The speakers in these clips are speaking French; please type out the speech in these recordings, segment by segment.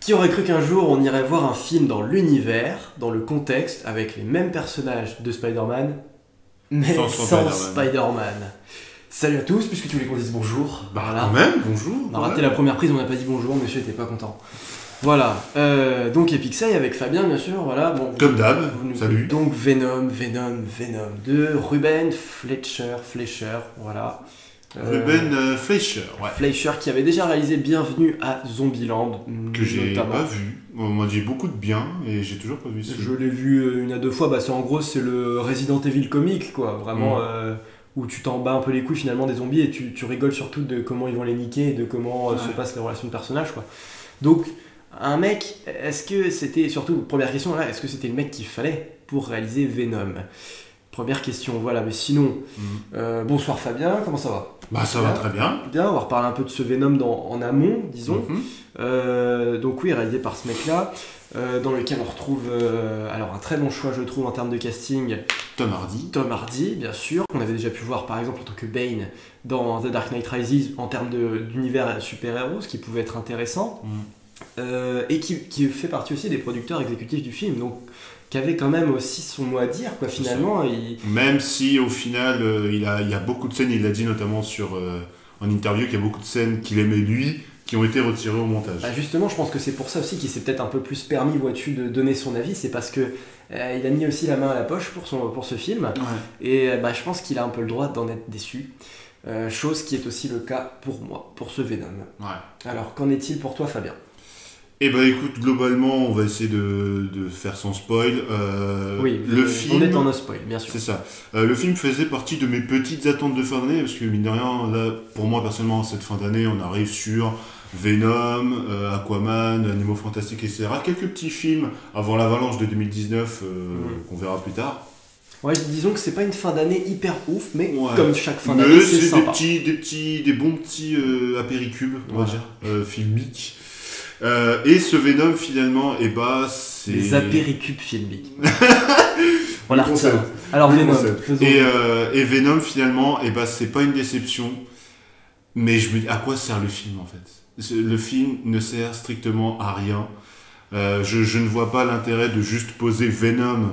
Qui aurait cru qu'un jour on irait voir un film dans l'univers, dans le contexte, avec les mêmes personnages de Spider-Man, mais sans Spider-Man. Salut à tous, puisque tu voulais qu'on dise bonjour. Bah voilà. Quand même, bonjour. On a raté la première prise, on n'a pas dit bonjour, monsieur était pas content. Voilà, donc Epixay avec Fabien bien sûr, voilà. Bon, comme d'hab, salut. Donc Venom de Ruben Fleischer, voilà. Ruben Fleischer, ouais. Fleischer qui avait déjà réalisé Bienvenue à Zombieland. Que j'ai pas vu. Moi j'ai beaucoup de bien et j'ai toujours pas vu ça. Je l'ai vu une à deux fois, en gros c'est le Resident Evil comique quoi, vraiment où tu t'en bats un peu les couilles finalement des zombies et tu rigoles surtout de comment ils vont les niquer et de comment se passent les relations de personnages quoi. Donc un mec, est-ce que c'était, surtout première question là, est-ce que c'était le mec qu'il fallait pour réaliser Venom ? Première question, voilà, mais sinon, bonsoir Fabien, comment ça va ? Bah ça va très bien. Bien, on va reparler un peu de ce Venom en amont, disons. Donc oui, réalisé par ce mec-là, dans lequel on retrouve alors un très bon choix, je trouve, en termes de casting. Tom Hardy, bien sûr, qu'on avait déjà pu voir par exemple en tant que Bane dans The Dark Knight Rises, en termes d'univers super-héros, ce qui pouvait être intéressant. Et qui fait partie aussi des producteurs exécutifs du film, donc qui avait quand même aussi son mot à dire quoi finalement. Même si au final il y a beaucoup de scènes, il l'a dit notamment en interview, qu'il y a beaucoup de scènes qu'il aimait lui qui ont été retirées au montage. Justement, je pense que c'est pour ça aussi qu'il s'est peut-être un peu plus permis, vois-tu, de donner son avis, c'est parce que il a mis aussi la main à la poche pour ce film, et je pense qu'il a un peu le droit d'en être déçu. Chose qui est aussi le cas pour moi, pour ce Venom. Alors qu'en est-il pour toi Fabien ? Eh ben écoute, globalement, on va essayer de faire sans spoil. Oui, film, on est en no spoil, bien sûr. C'est ça. Le film faisait partie de mes petites attentes de fin d'année, parce que mine de rien, là, pour moi personnellement, cette fin d'année, on arrive sur Venom, Aquaman, Animaux Fantastiques, etc. Quelques petits films avant l'avalanche de 2019 qu'on verra plus tard. Ouais, disons que c'est pas une fin d'année hyper ouf, mais comme chaque fin d'année, c'est sympa. Des bons petits apéricubes, on va dire, filmiques. Et ce Venom finalement, c'est... Les apéricubes filmiques. On la retient. Alors Venom, et Venom finalement, c'est pas une déception, mais je me dis à quoi sert le film en fait ? Le film ne sert strictement à rien. Je ne vois pas l'intérêt de juste poser Venom.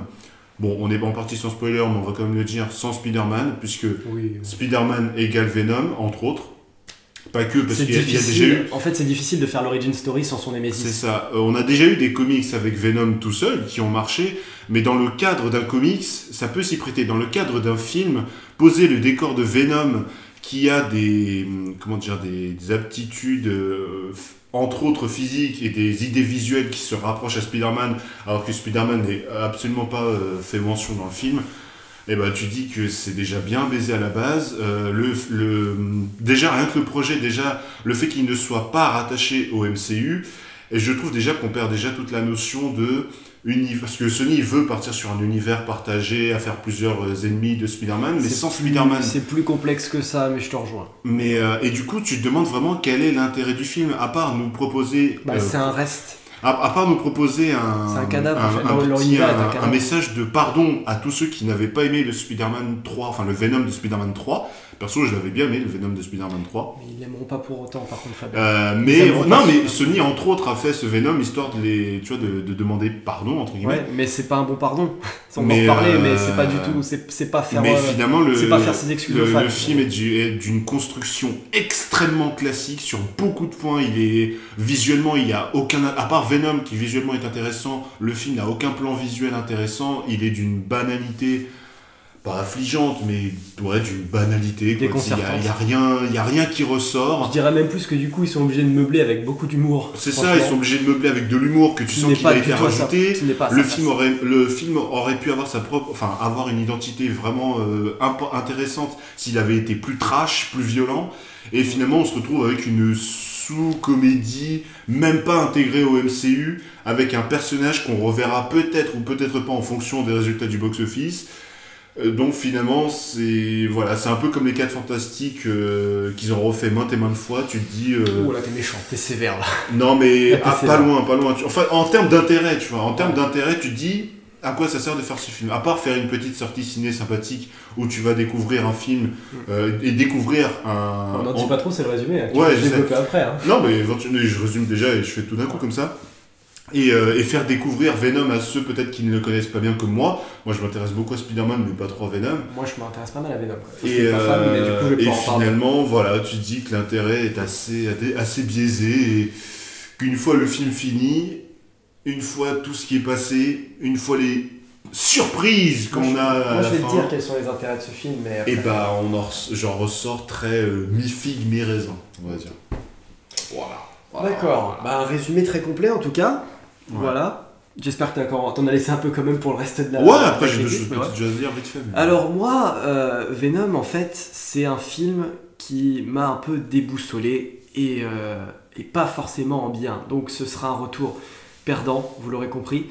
Bon, on est en partie sans spoiler, mais on va quand même le dire, sans Spider-Man, puisque Spider-Man égale Venom, entre autres. Pas que, parce qu'il y a déjà eu... En fait, c'est difficile de faire l'origin story sans son Némésis. C'est ça. On a déjà eu des comics avec Venom tout seul, qui ont marché, mais dans le cadre d'un comics, ça peut s'y prêter. Dans le cadre d'un film, poser le décor de Venom, qui a des aptitudes... entre autres physiques et des idées visuelles qui se rapprochent à Spider-Man, alors que Spider-Man n'est absolument pas fait mention dans le film, et tu dis que c'est déjà bien baisé à la base. Déjà, rien que le projet, le fait qu'il ne soit pas rattaché au MCU, et je trouve déjà qu'on perd déjà toute la notion de... Parce que Sony veut partir sur un univers partagé, à faire plusieurs ennemis de Spider-Man, mais sans Spider-Man. C'est plus complexe que ça, mais je te rejoins. Mais, et du coup, tu te demandes vraiment quel est l'intérêt du film, à part nous proposer... c'est un reste. À part nous proposer un message de pardon à tous ceux qui n'avaient pas aimé le Spider-Man 3, enfin le Venom de Spider-Man 3. Perso, je l'avais bien aimé, le Venom de Spider-Man 3. Mais ils l'aimeront pas pour autant, par contre, Fabien. Mais Sony, entre autres, a fait ce Venom histoire de demander pardon, entre guillemets. Ouais, mais c'est pas un bon pardon. On va en parler, mais c'est pas du tout... C'est pas faire... Mais finalement, c'est pas faire ses excuses aux fans. Le film est d'une construction extrêmement classique sur beaucoup de points. Visuellement, il y a aucun... À part Venom, qui visuellement est intéressant, le film n'a aucun plan visuel intéressant. Il est d'une banalité... pas affligeante, mais d'une banalité. Déconcertante. Il y a rien qui ressort. Je dirais même plus que du coup, ils sont obligés de meubler avec beaucoup d'humour. C'est ça, ils sont obligés de meubler avec de l'humour, que tu sens qu'il a été rajouté. Le film aurait pu avoir avoir une identité vraiment intéressante s'il avait été plus trash, plus violent. Et finalement, on se retrouve avec une sous-comédie, même pas intégrée au MCU, avec un personnage qu'on reverra peut-être ou peut-être pas en fonction des résultats du box-office. Donc finalement, c'est un peu comme les 4 Fantastiques qu'ils ont refait maintes et maintes fois. Tu te dis... Oh là, t'es méchant, t'es sévère là. Non mais là, pas loin. Enfin, en termes d'intérêt, tu te dis... À quoi ça sert de faire ce film ? À part faire une petite sortie ciné sympathique où tu vas découvrir un film et découvrir un... On n'en dit pas trop, c'est le résumé. Ouais, je développer après. Non, mais je résume déjà et je fais tout d'un coup comme ça. et faire découvrir Venom à ceux peut-être qui ne le connaissent pas bien comme moi. Moi, je m'intéresse beaucoup à Spider-Man, mais pas trop à Venom. Moi, je m'intéresse pas mal à Venom. Quoi. Et, finalement, voilà, tu te dis que l'intérêt est assez biaisé et qu'une fois le film fini, une fois tout ce qui est passé, une fois les surprises qu'on a à la fin... Moi, je vais te dire quels sont les intérêts de ce film, mais... Et bah, j'en ressors très mi-figue, mi-raisin, on va dire. Voilà. D'accord. Bah, un résumé très complet, en tout cas. Ouais. Voilà. J'espère que t'en as laissé un peu quand même pour le reste de la... Ouais, après j'ai 2 choses petites à dire vite fait. Mais... Alors moi, Venom, en fait, c'est un film qui m'a un peu déboussolé et pas forcément en bien. Donc ce sera un retour perdant, vous l'aurez compris.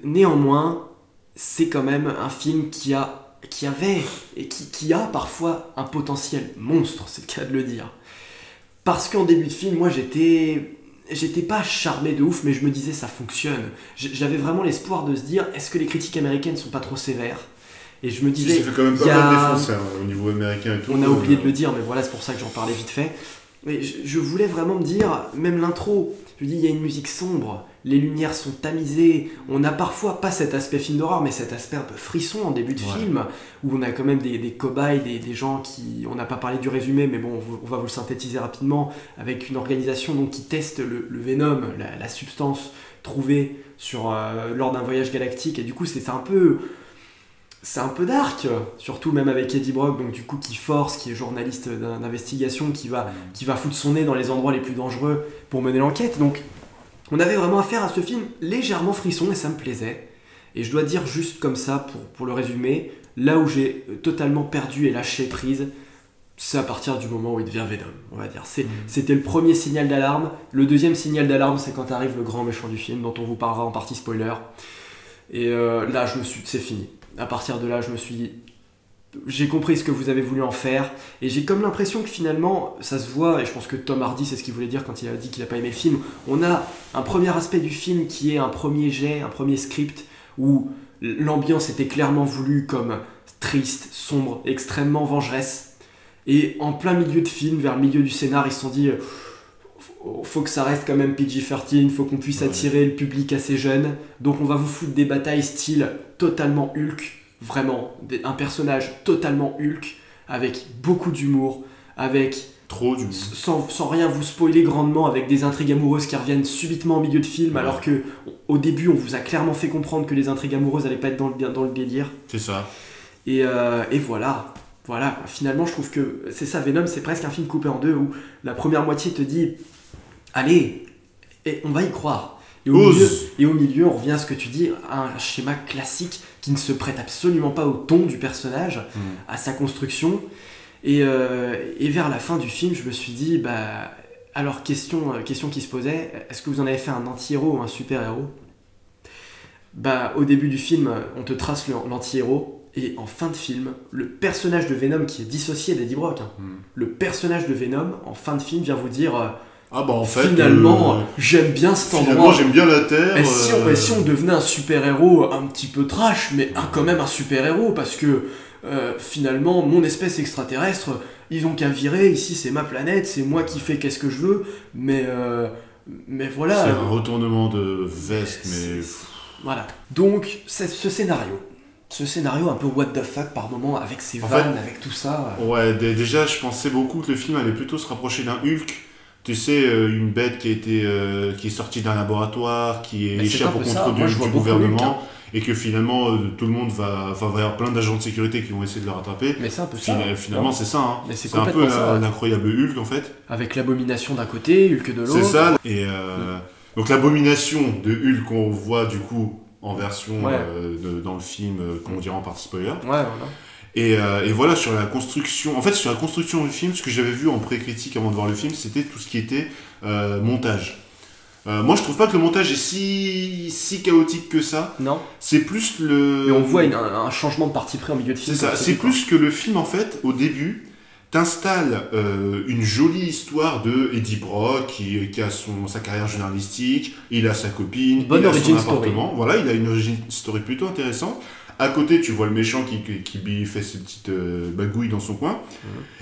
Néanmoins, c'est quand même un film qui avait et qui a parfois un potentiel monstre, c'est le cas de le dire. Parce qu'en début de film, moi j'étais pas charmé de ouf, mais je me disais ça fonctionne. J'avais vraiment l'espoir de se dire, est-ce que les critiques américaines sont pas trop sévères ? Et je me disais... Ça fait quand même pas mal défoncer au niveau américain et tout. On a oublié de le dire, mais voilà, c'est pour ça que j'en parlais vite fait. Mais je voulais vraiment me dire, même l'intro, je me dis, il y a une musique sombre, les lumières sont tamisées, on n'a parfois pas cet aspect film d'horreur, mais cet aspect un peu frisson en début de film, où on a quand même des cobayes, des gens qui... On n'a pas parlé du résumé, mais bon, on va vous le synthétiser rapidement, avec une organisation donc, qui teste le Venom, la substance trouvée lors d'un voyage galactique, et du coup c'est un peu dark, surtout même avec Eddie Brock, donc du coup qui est journaliste d'investigation, qui va foutre son nez dans les endroits les plus dangereux pour mener l'enquête. Donc on avait vraiment affaire à ce film légèrement frisson et ça me plaisait. Et je dois dire juste comme ça, pour le résumer, là où j'ai totalement perdu et lâché prise, c'est à partir du moment où il devient Venom, on va dire. C'était le premier signal d'alarme. Le deuxième signal d'alarme, c'est quand arrive le grand méchant du film, dont on vous parlera en partie spoiler. Et là, c'est fini. À partir de là, j'ai compris ce que vous avez voulu en faire, et j'ai comme l'impression que finalement, ça se voit, et je pense que Tom Hardy, c'est ce qu'il voulait dire quand il a dit qu'il n'a pas aimé le film. On a un premier aspect du film qui est un premier jet, un premier script, où l'ambiance était clairement voulue comme triste, sombre, extrêmement vengeresse. Et en plein milieu de film, vers le milieu du scénar, ils se sont dit... faut que ça reste quand même PG-13, faut qu'on puisse attirer le public assez jeune, donc on va vous foutre des batailles style totalement Hulk, vraiment, un personnage totalement Hulk, avec beaucoup d'humour, avec... Trop d'humour. Sans rien vous spoiler grandement, avec des intrigues amoureuses qui reviennent subitement au milieu de film, alors que au début on vous a clairement fait comprendre que les intrigues amoureuses n'allaient pas être dans le délire. C'est ça. Et voilà. Voilà, finalement je trouve que c'est ça, Venom, c'est presque un film coupé en deux, où la première moitié te dit... Allez, et on va y croire. Et au milieu, on revient à ce que tu dis, un schéma classique qui ne se prête absolument pas au ton du personnage, à sa construction. Et vers la fin du film, je me suis dit, alors question qui se posait, est-ce que vous en avez fait un anti-héros ou un super-héros ? Au début du film, on te trace l'anti-héros, et en fin de film, le personnage de Venom qui est dissocié d'Eddie Brock, le personnage de Venom, en fin de film, vient vous dire... en fait, finalement, j'aime bien cet endroit. Finalement, j'aime bien la Terre. Et si on devenait un super-héros un petit peu trash, mais quand même un super-héros, parce que finalement, mon espèce extraterrestre, ils ont qu'à virer, ici c'est ma planète, c'est moi qui fais qu'est-ce que je veux, mais voilà. C'est un retournement de veste, mais... Voilà. Donc, ce scénario un peu what the fuck par moment, avec ses vannes, avec tout ça. Ouais, déjà, je pensais beaucoup que le film allait plutôt se rapprocher d'un Hulk. Tu sais, une bête qui est sortie d'un laboratoire, qui échappe au contrôle du gouvernement, et que finalement, tout le monde va y avoir plein d'agents de sécurité qui vont essayer de le rattraper. Mais c'est un peu ça. Finalement, c'est ça. Hein. Mais c'est un peu ça, l'incroyable Hulk, en fait. Avec l'abomination d'un côté, Hulk de l'autre. C'est ça. Et donc l'abomination de Hulk qu'on voit du coup en version dans le film, qu'on dira en partie spoiler. Ouais, voilà. Et voilà, sur la construction du film, ce que j'avais vu en pré-critique avant de voir le film, c'était tout ce qui était montage. Moi, je trouve pas que le montage est si chaotique que ça. Non. C'est plus le... Et on voit un changement de parti pris en milieu de film. C'est ça, c'est plus que le film, en fait, au début, t'installes une jolie histoire de Eddie Brock qui a sa carrière journalistique, il a sa copine, il a son appartement. Story. Voilà, il a une origin story plutôt intéressante. À côté, tu vois le méchant qui fait ses petites bagouilles dans son coin.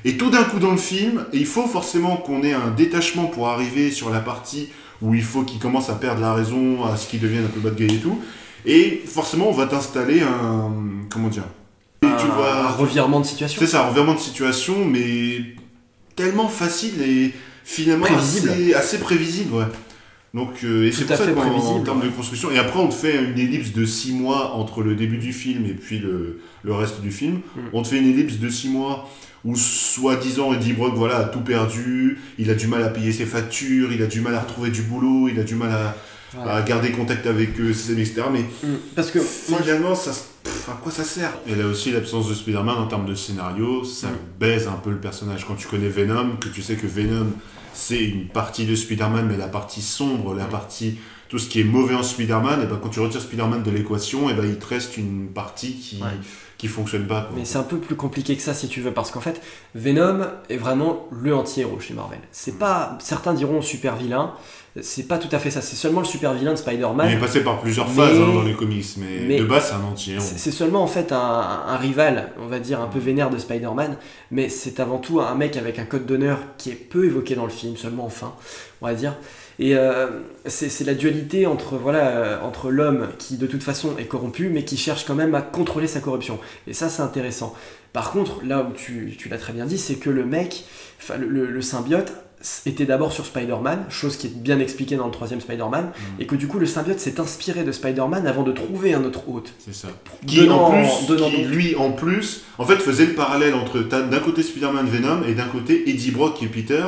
Et tout d'un coup dans le film, il faut forcément qu'on ait un détachement pour arriver sur la partie où il faut qu'il commence à perdre la raison, à ce qu'il devienne un peu bad guy et tout. Et forcément, on va t'installer un... Comment dire? Un revirement de situation. C'est ça, un revirement de situation, mais tellement facile et finalement assez prévisible, ouais. Donc, et c'est pour ça qu'en termes de construction, et après on te fait une ellipse de 6 mois entre le début du film et puis le reste du film. On te fait une ellipse de 6 mois où soi-disant Eddie Brock voilà, a tout perdu, il a du mal à payer ses factures, il a du mal à retrouver du boulot, il a du mal à garder contact avec ses amis, etc. Mais parce que finalement, à quoi ça sert? Et là aussi, l'absence de Spider-Man en termes de scénario, ça baise un peu le personnage. Quand tu connais Venom, que tu sais que Venom, c'est une partie de Spider-Man, mais la partie sombre, la partie... Tout ce qui est mauvais en Spider-Man, et ben quand tu retires Spider-Man de l'équation, et ben il te reste une partie qui fonctionne pas. Quoi. Mais c'est un peu plus compliqué que ça si tu veux, parce qu'en fait, Venom est vraiment le anti-héros chez Marvel. C'est pas, certains diront super vilain, c'est pas tout à fait ça, c'est seulement le super vilain de Spider-Man. Il est passé par plusieurs phases dans les comics, mais de base c'est un anti-héros. C'est seulement en fait un rival, on va dire un peu vénère de Spider-Man, mais c'est avant tout un mec avec un code d'honneur qui est peu évoqué dans le film, seulement enfin, on va dire. Et c'est la dualité entre l'homme qui de toute façon est corrompu mais qui cherche quand même à contrôler sa corruption. Et ça c'est intéressant. Par contre, là où tu l'as très bien dit, c'est que le mec, le symbiote, était d'abord sur Spider-Man, chose qui est bien expliquée dans le 3e Spider-Man, et que du coup le symbiote s'est inspiré de Spider-Man avant de trouver un autre hôte. C'est ça. Qui lui en plus, en fait faisait le parallèle entre d'un côté Spider-Man Venom et d'un côté Eddie Brock et Peter,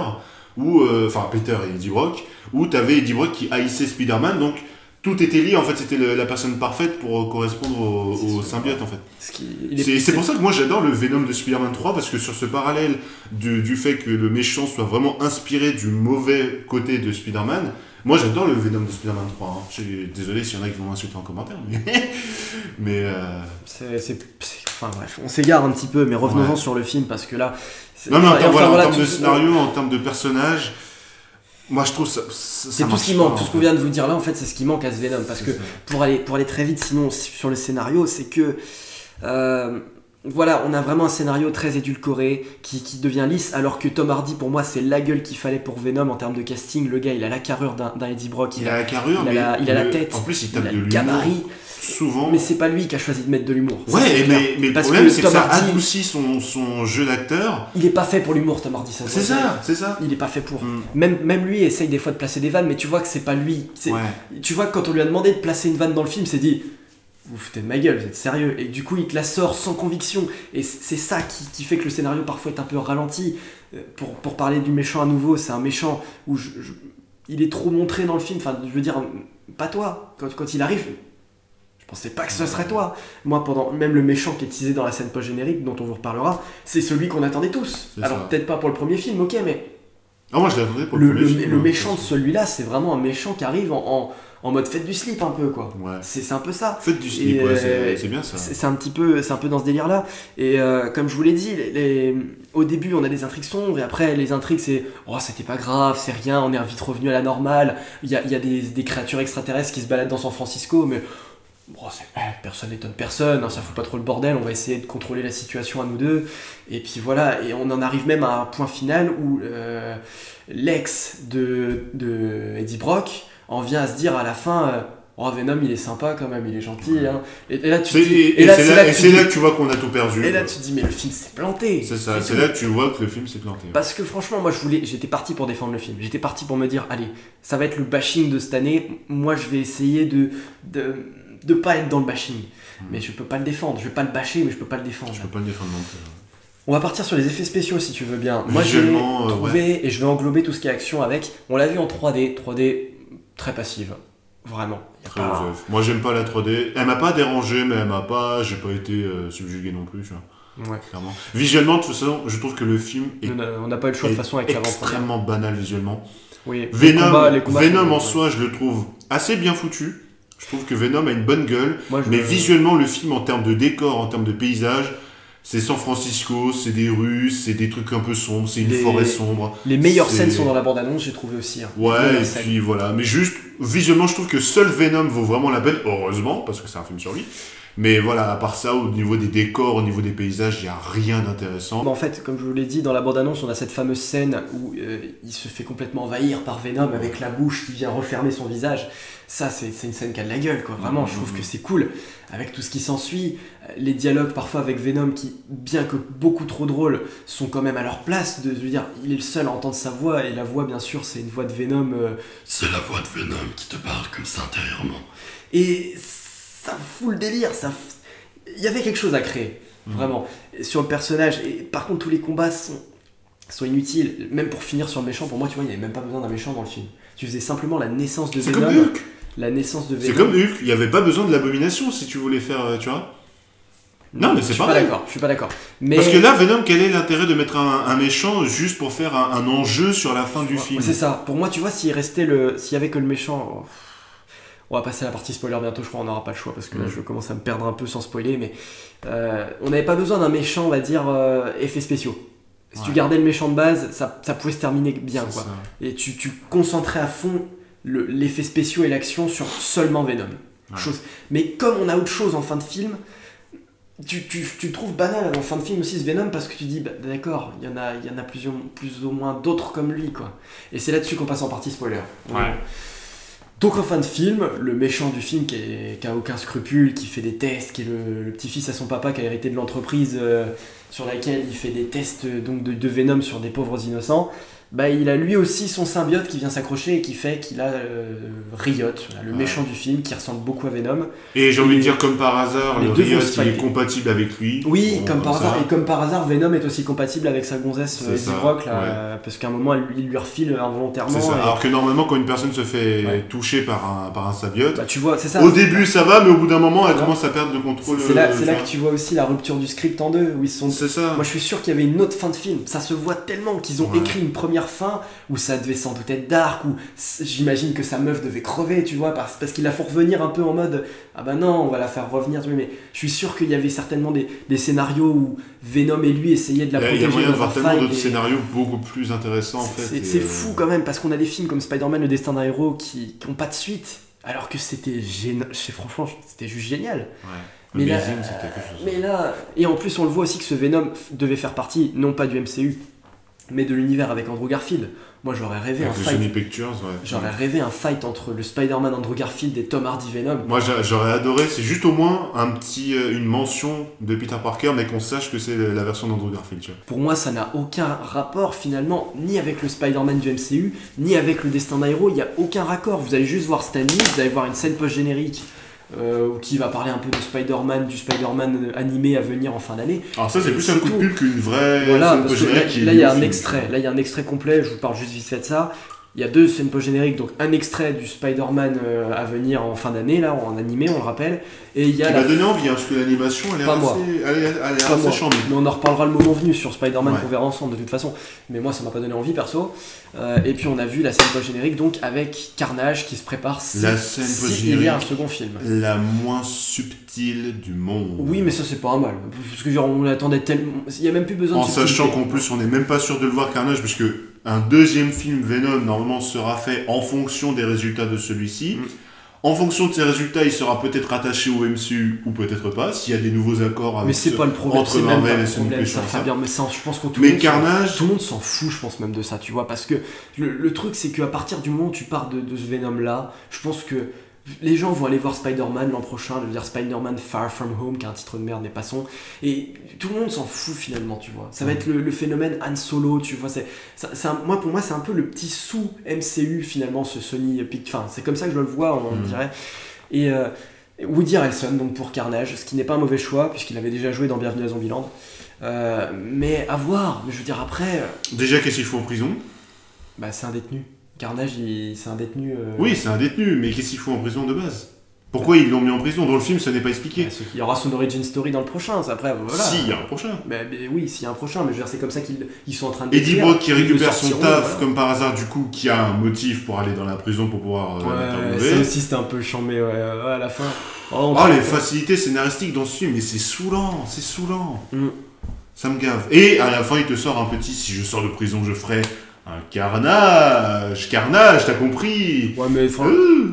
Peter et Eddie Brock, où t'avais Eddie Brock qui haïssait Spider-Man, donc tout était lié, en fait c'était la personne parfaite pour correspondre au symbiote en fait. C'est pour ça que moi j'adore le Venom de Spider-Man 3, parce que sur ce parallèle du fait que le méchant soit vraiment inspiré du mauvais côté de Spider-Man, moi j'adore le Venom de Spider-Man 3. Hein. Désolé s'il y en a qui vont m'insulter en commentaire, mais... Enfin bref, on s'égare un petit peu, mais revenons-en sur le film, parce que là... Non mais en termes de scénario, en termes de personnages... Moi je trouve ça c'est tout ce qui manque, tout ce qu'on vient de vous dire là en fait c'est ce qui manque à ce Venom, parce que pour aller très vite sinon sur le scénario, c'est que on a vraiment un scénario très édulcoré qui devient lisse, alors que Tom Hardy pour moi c'est la gueule qu'il fallait pour Venom en termes de casting. Le gars il a la carrure d'un Eddie Brock, il a la carrure, il a la tête, en plus il tape de le gabarit. Souvent. Mais c'est pas lui qui a choisi de mettre de l'humour. Ouais, mais le problème c'est que ça adoucit son jeu d'acteur. Il est pas fait pour l'humour, Tom Hardy. C'est ça. Il est pas fait pour. Même lui essaye des fois de placer des vannes, mais tu vois que c'est pas lui. Tu vois que quand on lui a demandé de placer une vanne dans le film, c'est dit vous foutez de ma gueule, vous êtes sérieux. Et du coup il te la sort sans conviction. Et c'est ça qui fait que le scénario parfois est un peu ralenti. Pour parler du méchant à nouveau, c'est un méchant où il est trop montré dans le film. Enfin, je veux dire, pas toi. Quand il arrive. Je pensais pas que ce serait toi. Moi, même le méchant qui est teasé dans la scène post-générique, dont on vous reparlera, c'est celui qu'on attendait tous. Alors peut-être pas pour le premier film, ok, mais... Ah, moi je l'attendais pour le premier film. Le méchant de celui-là, c'est vraiment un méchant qui arrive en mode fête du slip un peu, quoi. Ouais. C'est un peu ça. Fête du slip, c'est bien ça. C'est un peu dans ce délire-là. Et comme je vous l'ai dit, au début on a des intrigues sombres, et après les intrigues c'est « Oh, c'était pas grave, c'est rien, on est vite revenu à la normale. » Il y a des créatures extraterrestres qui se baladent dans San Francisco, mais... Bon, personne n'étonne personne, hein, ça fout pas trop le bordel, on va essayer de contrôler la situation à nous deux. Et puis voilà, et on en arrive même à un point final où l'ex de Eddie Brock en vient à se dire à la fin oh, Venom il est sympa quand même, il est gentil. Hein. Et là tu dis, c'est là que tu vois qu'on a tout perdu. Et là tu te dis mais le film s'est planté. C'est ça, c'est là que tu vois que le film s'est planté. Parce que franchement moi j'étais parti pour défendre le film, j'étais parti pour me dire allez, ça va être le bashing de cette année, moi je vais essayer de pas être dans le bashing, mais je peux pas le défendre, je vais pas le bâcher, mais je peux pas le défendre. Je peux pas le défendre non plus. On va partir sur les effets spéciaux si tu veux bien. Moi j'ai trouvé, et je vais englober tout ce qui est action avec, on l'a vu en 3D très passive, vraiment. Moi j'aime pas la 3D, elle m'a pas dérangé, mais j'ai pas été subjugué non plus, tu vois. Ouais. Clairement. Visuellement, de toute façon, je trouve que le film on n'a pas eu le choix de toute façon avec extrêmement banal visuellement. Oui. Venom en soi, je le trouve assez bien foutu. Je trouve que Venom a une bonne gueule, mais visuellement, le film, en termes de décor, en termes de paysage, C'est San Francisco, c'est des rues, c'est des trucs un peu sombres, c'est une forêt sombre. Les meilleures scènes sont dans la bande-annonce, j'ai trouvé aussi. Hein. Ouais, et puis voilà. Mais juste, visuellement, je trouve que seul Venom vaut vraiment la peine, heureusement, parce que c'est un film sur lui. Mais voilà, à part ça, au niveau des décors, au niveau des paysages, il n'y a rien d'intéressant. En fait, comme je vous l'ai dit, dans la bande-annonce, on a cette fameuse scène où il se fait complètement envahir par Venom avec la bouche qui vient refermer son visage. Ça, c'est une scène qui a de la gueule, quoi. Vraiment, je trouve que c'est cool. Avec tout ce qui s'ensuit, les dialogues parfois avec Venom qui, bien que beaucoup trop drôles, sont quand même à leur place. Je veux dire, il est le seul à entendre sa voix, et la voix, bien sûr, c'est une voix de Venom. C'est la voix de Venom qui te parle comme ça intérieurement. Et ça fout le délire. Il y avait quelque chose à créer, vraiment, sur le personnage. Et par contre, tous les combats sont inutiles. Même pour finir sur le méchant, pour moi, tu vois, il n'y avait même pas besoin d'un méchant dans le film. Tu faisais simplement la naissance de Venom. C'est comme Hulk. La naissance de Venom. C'est comme Hulk, il n'y avait pas besoin de l'abomination si tu voulais faire, tu vois. Non, mais c'est pareil. Je suis pas d'accord. Mais... Parce que là, Venom, quel est l'intérêt de mettre un méchant juste pour faire un enjeu sur la fin du film? C'est ça. Pour moi, tu vois, s'il y avait que le méchant... On va passer à la partie spoiler bientôt, je crois qu'on n'aura pas le choix parce que là je commence à me perdre un peu sans spoiler, mais on n'avait pas besoin d'un méchant, on va dire, effets spéciaux. Si tu gardais le méchant de base, ça pouvait se terminer bien, quoi. Et tu concentrais à fond l'effet spéciaux et l'action sur seulement Venom. Mais comme on a autre chose en fin de film, tu trouves banal en fin de film aussi ce Venom parce que tu dis bah, d'accord, il y en a plus ou moins d'autres comme lui, quoi. Et c'est là-dessus qu'on passe en partie spoiler. Donc en fin de film, le méchant du film qui a aucun scrupule, qui fait des tests, qui est le petit-fils à son papa qui a hérité de l'entreprise sur laquelle il fait des tests donc de Venom sur des pauvres innocents, bah, il a lui aussi son symbiote qui vient s'accrocher et qui fait qu'il a Riot, le méchant du film, qui ressemble beaucoup à Venom. Et j'ai envie de dire comme par hasard, le Riot il est compatible avec lui. Oui, bon, comme par hasard. Et comme par hasard, Venom est aussi compatible avec sa gonzesse Eddie Brock, là, parce qu'à un moment, il lui refile involontairement. C'est ça. Alors que normalement, quand une personne se fait toucher par un symbiote, bah, tu vois, c'est ça. Au début ça va, mais au bout d'un moment, elle commence à perdre le contrôle. C'est là que tu vois aussi la rupture du script en deux, où ils sont... C'est ça. Moi je suis sûr qu'il y avait une autre fin de film. Ça se voit tellement qu'ils ont écrit une première fin où ça devait sans doute être dark, où j'imagine que sa meuf devait crever, tu vois, parce qu'il la faut revenir un peu en mode ah bah non, on va la faire revenir, mais je suis sûr qu'il y avait certainement des scénarios où Venom et lui essayaient de la protéger. Il y a moyen de voir tellement d'autres scénarios beaucoup plus intéressants en fait. C'est fou quand même, parce qu'on a des films comme Spider-Man, le destin d'un héros qui n'ont pas de suite, alors que c'était franchement, c'était juste génial. Mais là, et en plus on le voit aussi que ce Venom devait faire partie, non pas du MCU, mais de l'univers avec Andrew Garfield. Moi j'aurais rêvé un fight. J'aurais rêvé un fight entre le Spider-Man Andrew Garfield et Tom Hardy Venom. Moi j'aurais adoré, c'est juste au moins une mention de Peter Parker, mais qu'on sache que c'est la version d'Andrew Garfield. Pour moi ça n'a aucun rapport finalement, ni avec le Spider-Man du MCU, ni avec le destin d'un héros, il n'y a aucun raccord. Vous allez juste voir Stan Lee, vous allez voir une scène post-générique qui va parler un peu du Spider-Man animé à venir en fin d'année. Alors ça c'est plus un coup de pub qu'une vraie scène post-générique. Là il y a un extrait complet, je vous parle juste vite fait de ça. Il y a 2 scènes post-génériques, donc un extrait du Spider-Man à venir en fin d'année, là, en animé, on le rappelle. Et il y a qui m'a donné envie, parce que l'animation, elle est assez chambée. Mais on en reparlera le moment venu sur Spider-Man qu'on verra ensemble de toute façon. Mais moi, ça m'a pas donné envie, perso. Et puis on a vu la scène post-générique, donc avec Carnage qui se prépare s'il y a un second film. La moins subtile du monde. Oui, mais ça, c'est pas un mal. Parce que genre, on l'attendait tellement... Il y a même plus besoin de subtilité. En sachant qu'en plus, on n'est même pas sûr de le voir, Carnage, parce que un deuxième film Venom normalement sera fait en fonction des résultats de celui-ci. En fonction de ces résultats, il sera peut-être rattaché au MCU ou peut-être pas, s'il y a des nouveaux accords avec entre Marvel et Sony ça fait bien, mais ça, je pense que tout le monde s'en fout, je pense même de ça, tu vois, parce que le truc c'est qu'à partir du moment où tu pars de ce Venom là, je pense que les gens vont aller voir Spider-Man l'an prochain, je veux dire Spider-Man Far From Home, qui est un titre de merde mais passons, et tout le monde s'en fout finalement, tu vois. Ça va être le phénomène Han Solo, tu vois. Pour moi c'est un peu le petit sous MCU finalement, ce Sony Pictures, enfin c'est comme ça que je le vois, on dirait. Et Woody Harrelson donc pour Carnage, ce qui n'est pas un mauvais choix puisqu'il avait déjà joué dans Bienvenue à Zombieland. Mais à voir, je veux dire après. Déjà qu'est-ce qu'il faut en prison ? Bah c'est un détenu. Carnage, c'est un détenu... Oui, c'est un détenu, mais qu'est-ce qu'il faut en prison de base ? Pourquoi ils l'ont mis en prison ? Dans le film, ça n'est pas expliqué. Il y aura son origin story dans le prochain, après, voilà. Si, il y a un prochain. Mais oui, s'il y a un prochain, mais je veux dire, c'est comme ça qu'ils sont en train de... Eddie Brock qui récupère son taf, comme par hasard, du coup, qui a un motif pour aller dans la prison pour pouvoir... ça aussi, c'était un peu chambé à la fin. les facilités scénaristiques dans ce film, mais c'est saoulant. Mm. Ça me gave. Et à la fin, il te sort un petit, si je sors de prison, je ferai un carnage, t'as compris? Ouais, mais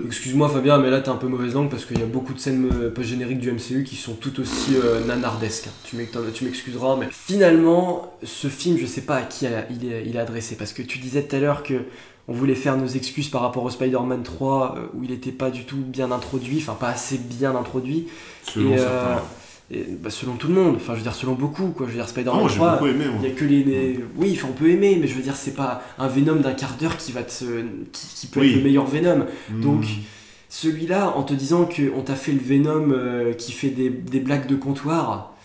excuse-moi Fabien, mais là t'es un peu mauvaise langue parce qu'il y a beaucoup de scènes post-génériques du MCU qui sont tout aussi nanardesques. Tu m'excuseras, mais finalement, ce film, je sais pas à qui il est adressé, parce que tu disais tout à l'heure que on voulait faire nos excuses par rapport au Spider-Man 3 où il était pas du tout bien introduit, enfin pas assez bien introduit. Selon certains. Selon tout le monde, enfin je veux dire selon beaucoup quoi, je veux dire Spider-Man 3, j'ai beaucoup aimé moi. Il y a que oui, enfin on peut aimer, mais je veux dire c'est pas un Venom d'un quart d'heure qui va qui peut être le meilleur Venom. Donc celui-là, en te disant qu'on t'a fait le Venom qui fait des blagues de comptoir,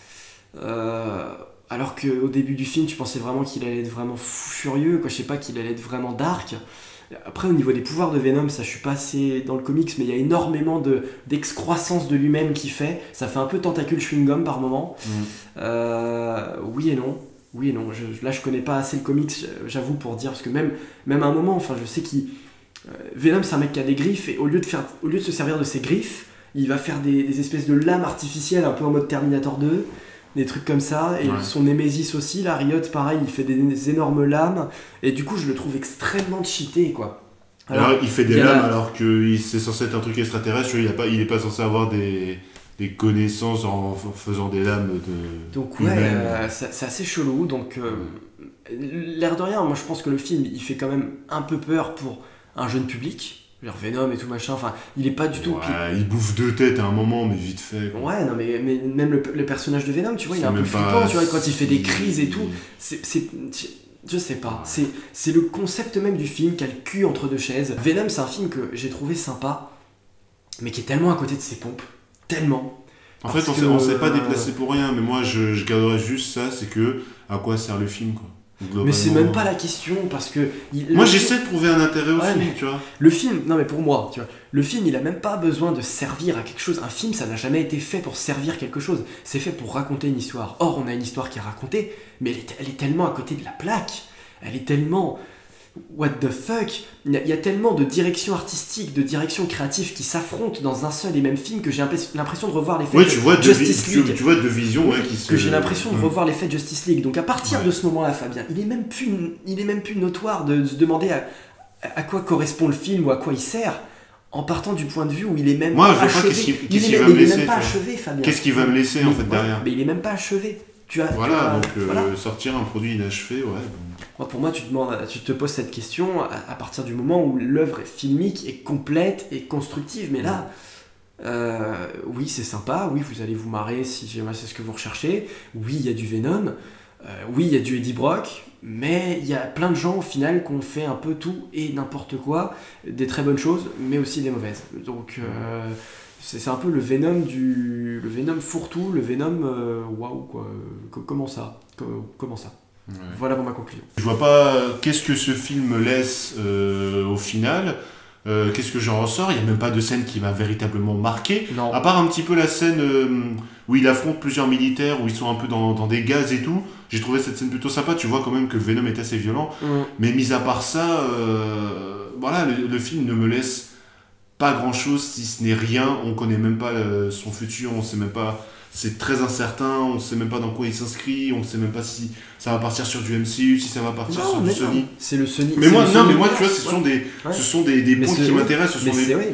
alors qu'au début du film tu pensais vraiment qu'il allait être vraiment fou furieux, quoi, je sais pas, qu'il allait être vraiment dark. Après, au niveau des pouvoirs de Venom, ça je suis pas assez dans le comics, mais il y a énormément d'excroissance de lui-même qui fait. Ça fait un peu tentacule chewing-gum par moment. Oui et non. Là, je connais pas assez le comics, j'avoue, pour dire, parce que même à un moment, enfin, je sais qu'il. Venom, c'est un mec qui a des griffes, et au lieu de se servir de ses griffes, il va faire des espèces de lames artificielles, un peu en mode Terminator 2. Des trucs comme ça, et son Nemesis aussi, la Riot, pareil, il fait des énormes lames, et du coup je le trouve extrêmement cheaté, quoi. Alors il fait des lames alors que c'est censé être un truc extraterrestre, il est pas censé avoir des connaissances en faisant des lames de... Donc c'est assez chelou, donc l'air de rien, moi je pense que le film, il fait quand même un peu peur pour un jeune public. Venom et tout machin, enfin il est pas du tout. Ouais, il bouffe 2 têtes à un moment, mais vite fait. Quoi. Ouais, non, mais même le personnage de Venom, tu vois, il est un peu flippant, tu vois, quand il fait des crises et tout. Je sais pas, c'est le concept même du film qui a le cul entre deux chaises. Venom, c'est un film que j'ai trouvé sympa, mais qui est tellement à côté de ses pompes, tellement. En fait, on s'est pas déplacé pour rien, mais moi je garderais juste ça, c'est que à quoi sert le film, quoi. Mais c'est même pas la question, parce que... Moi j'essaie de trouver un intérêt au film, tu vois. Le film, non mais pour moi, tu vois, le film il a même pas besoin de servir à quelque chose. Un film, ça n'a jamais été fait pour servir quelque chose. C'est fait pour raconter une histoire. Or, on a une histoire qui est racontée, mais elle est tellement à côté de la plaque. Elle est tellement... What the fuck? Il y a tellement de directions artistiques, de directions créatives qui s'affrontent dans un seul et même film que j'ai l'impression de revoir les faits de Justice League. Tu vois deux visions que j'ai l'impression de revoir les faits de Justice League. Donc à partir de ce moment-là, Fabien, il est même plus notoire de se demander à quoi correspond le film ou à quoi il sert, en partant du point de vue où il est même pas achevé. Il est même pas achevé, Fabien. Qu'est-ce qu'il va me laisser en fait derrière? Mais il est même pas achevé. Sortir un produit inachevé, Pour moi, tu te poses cette question à partir du moment où l'œuvre filmique est complète et constructive. Mais là, oui, c'est sympa. Oui, vous allez vous marrer si c'est ce que vous recherchez. Oui, il y a du Venom. Oui, il y a du Eddie Brock. Mais il y a plein de gens, au final, qui ont fait un peu tout et n'importe quoi. Des très bonnes choses, mais aussi des mauvaises. Donc... c'est un peu le Venom fourre-tout, le Venom waouh quoi. Comment ça ouais. Voilà pour ma conclusion. Je vois pas qu'est-ce que ce film laisse au final. Qu'est-ce que j'en ressors? Il n'y a même pas de scène qui m'a véritablement marqué. Non. À part un petit peu la scène où il affronte plusieurs militaires, où ils sont un peu dans des gaz et tout. J'ai trouvé cette scène plutôt sympa. Tu vois quand même que le Venom est assez violent. Mais mis à part ça, voilà, le film ne me laisse pas grand chose, si ce n'est rien. On connaît même pas son futur, on sait même pas, c'est très incertain, on sait même pas dans quoi il s'inscrit, on sait même pas si ça va partir sur du MCU, si ça va partir sur du Sony. C'est le Sony. Mais moi tu vois, ce sont des points qui m'intéressent.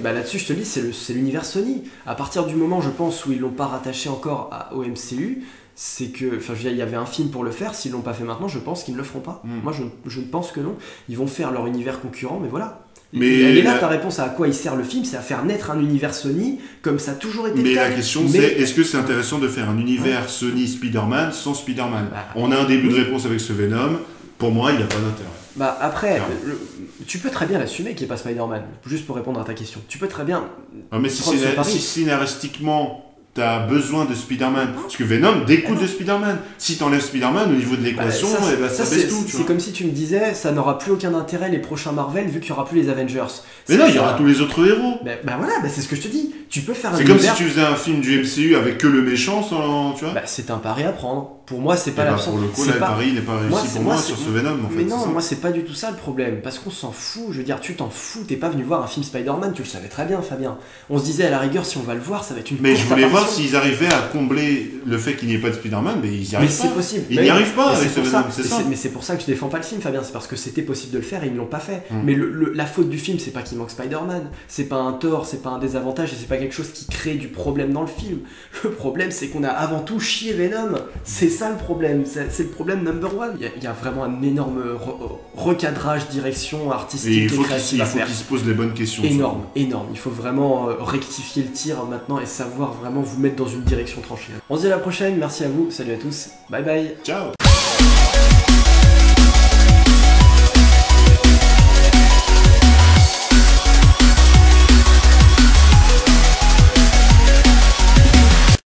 Là-dessus je te dis, c'est l'univers Sony. À partir du moment, je pense, où ils l'ont pas rattaché encore au MCU, c'est que, enfin, il y avait un film pour le faire. S'ils l'ont pas fait maintenant, je pense qu'ils ne le feront pas. Moi, je ne pense que non. Ils vont faire leur univers concurrent, mais voilà. Mais elle est là, ta réponse à quoi il sert le film, c'est à faire naître un univers Sony, comme ça a toujours été le cas. Mais la question c'est, est-ce que c'est intéressant de faire un univers Sony Spider-Man sans Spider-Man? On a un début de réponse avec ce Venom, pour moi il n'y a pas d'intérêt. Après, tu peux très bien l'assumer qu'il n'y ait pas Spider-Man, juste pour répondre à ta question. Tu peux très bien... mais si scénaristiquement... T'as besoin de Spider-Man, parce que Venom découle de Spider-Man. Si t'enlèves Spider-man au niveau de l'équation, ça baisse tout. C'est comme si tu me disais, ça n'aura plus aucun intérêt les prochains Marvel vu qu'il n'y aura plus les Avengers. Mais non, il y aura tous les autres héros. Voilà, c'est ce que je te dis. Tu peux faire un C'est comme si univers... tu faisais un film du MCU avec que le méchant, sans, tu vois. Bah, c'est un pari à prendre. Pour moi, c'est pas Et bah, l'absence. pour le coup, c'est là, le pas- pari n'est pas réussi pour moi sur ce Venom, en fait. Mais c'est non, ça. moi c'est pas du tout ça le problème, parce qu'on s'en fout, je veux dire, tu t'en fous, t'es pas venu voir un film Spider-Man, tu le savais très bien Fabien. On se disait à la rigueur, si on va le voir, ça va être une Mais je courte voulais voir apparition. s'ils arrivaient à combler le fait qu'il n'y ait pas de Spider-Man, mais ils y Mais arrivent c'est pas. possible. Ils Mais n'y oui. arrivent pas Mais avec ce pour Venom, ça. c'est Mais ça. Mais c'est pour ça que je défends pas le film Fabien, c'est parce que c'était possible de le faire et ils ne l'ont pas fait. Mm. Mais la faute du film, c'est pas qu'il manque Spider-Man, c'est pas un tort, c'est pas un désavantage et c'est pas quelque chose qui crée du problème dans le film. Le problème c'est qu'on a avant tout chié Venom, c'est ça le problème, c'est le problème number one. Il y a vraiment un énorme recadrage, direction Et artistique il et faut créative à faire. qu'ils se posent les bonnes questions. Énorme, énorme. Il faut vraiment rectifier le tir maintenant et savoir vraiment vous mettre dans une direction tranchée. On se dit à la prochaine, merci à vous, salut à tous, bye bye. Ciao.